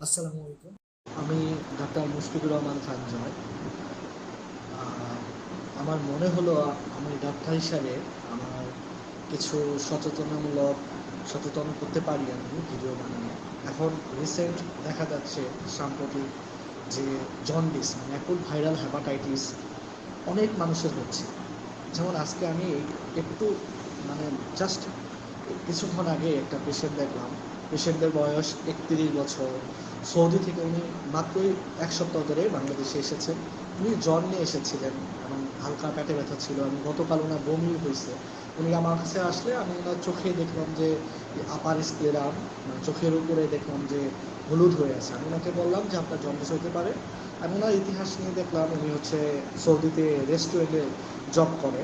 আসসালামু আলাইকুম। আমি ডাক্তার মুশফিকুর রহমান খান জয়। আহ, আমার মনে হলো আমি ডাক্তার হিসাবে আমার কিছু সচেতন করতে পারি আমি ভিডিও বানিয়ে। এখন রিসেন্ট দেখা যাচ্ছে সাম্প্রতিক যে জন্ডিস মানে অ্যাকুট ভাইরাল হেপাটাইটিস অনেক মানুষের হচ্ছে। যেমন আজকে আমি একটু মানে জাস্ট কিছুক্ষণ আগে একটা পেশেন্ট দেখলাম। পেশেন্টের বয়স 31 বছর, সৌদি থেকে উনি মাত্রই 1 সপ্তাহ ধরে বাংলাদেশে এসেছেন। উনি জ্বর নিয়ে এসেছিলেন এবং হালকা পেটে ব্যথা ছিল এবং গতকাল ওনার বমি হয়েছে। উনি আমার কাছে আসলে আমি ওনার চোখে দেখলাম যে আপার স্ক্লেরাম মানে চোখের উপরে দেখলাম যে হলুদ হয়ে আছে। আমি ওনাকে বললাম যে আপনার জন্ডিস হতে পারে। আমি ওনার ইতিহাস নিয়ে দেখলাম উনি হচ্ছে সৌদিতে রেস্টুরেন্টে জব করে।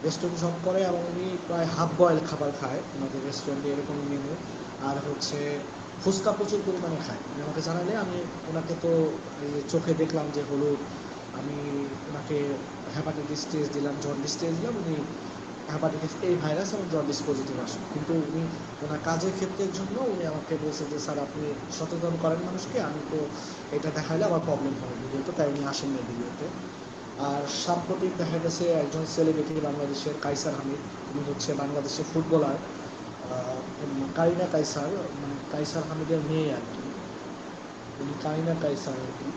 রেস্টুরেন্ট জব করে এবং উনি প্রায় হাফ বয়েল খাবার খায় আমাদের রেস্টুরেন্টে, এরকম মেনু। আর হচ্ছে ফুচকা প্রচুর পরিমাণে খায়। উনি আমাকে জানালে আমি ওনাকে তো এই চোখে দেখলাম যে হলুদ, আমি ওনাকে হ্যাপাটাইটিস টেস্ট দিলাম, জন্ডিস টেস্ট দিলাম। উনি হ্যাপাটাইটিস এই ভাইরাস এবং জন্ডিস পজিটিভ আসে, কিন্তু উনি ওনার কাজের ক্ষেত্রের জন্য উনি আমাকে বলছে যে স্যার আপনি সচেতন করেন মানুষকে, আমি তো এটা দেখাইলে আমার প্রবলেম হবে ভিডিওতে, তাই উনি আসেন না ভিডিওতে। আর সাম্প্রতিক দেখা গেছে একজন সেলিব্রিটি বাংলাদেশের কাইসার হামিদ, উনি হচ্ছে বাংলাদেশের ফুটবলার। কারিনা কাইসার মানে কাইসার হামিদের মেয়ে আর কি, উনি কারিনা কাইসার আর কি।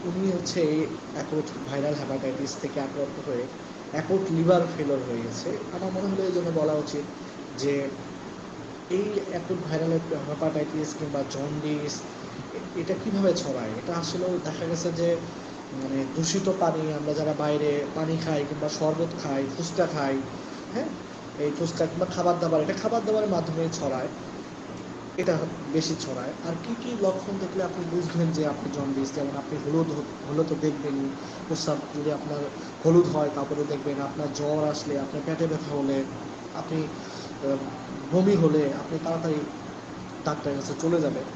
উনি হচ্ছে এই অ্যাকুট ভাইরাল হ্যাপাটাইটিস থেকে আক্রান্ত হয়ে অ্যাকুট লিভার ফেলোর হয়ে গেছে। আমার মনে হলো এই জন্য বলা উচিত যে এই অ্যাকুট ভাইরাল হেপাটাইটিস কিংবা জন্ডিস এটা কিভাবে ছড়ায়। এটা আসলেও দেখা গেছে যে মানে দূষিত পানি, আমরা যারা বাইরে পানি খাই কিংবা শরবত খাই, ফুচকা খাই, হ্যাঁ, এই ফুচকা কিংবা খাবার দাবার, এটা খাবার দাবারের মাধ্যমে ছড়ায়, এটা বেশি ছড়ায়। আর কি কি লক্ষণ দেখলে আপনি বুঝবেন যে আপনি জন্ডিস? যেমন আপনি হলুদ হলে তো দেখবেনই, প্রস্রাব যদি আপনার হলুদ হয়, তারপরে দেখবেন আপনার জ্বর আসলে, আপনার পেটে ব্যথা হলে, আপনি বমি হলে আপনি তাড়াতাড়ি ডাক্তারের কাছে চলে যাবেন।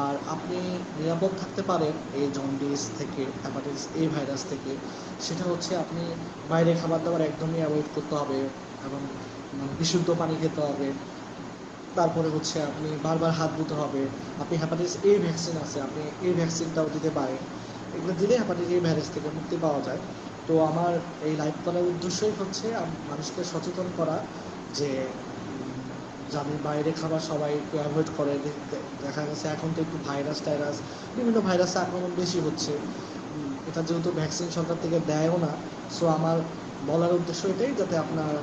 আর আপনি নিরাপদ থাকতে পারেন এই জন্ডিস থেকে, হ্যাপাটাইটিস এই ভাইরাস থেকে, সেটা হচ্ছে আপনি বাইরে খাবার দাবার একদমই অ্যাভয়েড করতে হবে এবং বিশুদ্ধ পানি খেতে হবে। তারপরে হচ্ছে আপনি বারবার হাত ধুতে হবে। আপনি হ্যাপাটাইটিস এ ভ্যাকসিন আছে, আপনি এই ভ্যাকসিনটাও দিতে পারেন। এগুলো দিলে হ্যাপাটাইটিস এ ভাইরাস থেকে মুক্তি পাওয়া যায়। তো আমার এই লাইভ করার উদ্দেশ্যই হচ্ছে মানুষকে সচেতন করা যে যে আমি বাইরে খাবার সবাই একটু অ্যাভয়েড করে। দেখা গেছে এখন তো একটু ভাইরাস টাইরাস বিভিন্ন ভাইরাসে আক্রমণ বেশি হচ্ছে। এটা যেহেতু ভ্যাকসিন সরকার থেকে দেয়ও না, সো আমার বলার উদ্দেশ্য এটাই যাতে আপনার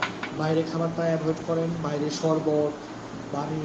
বাইরে খাবারটা অ্যাভয়েড করেন, বাইরে শরবত, পানি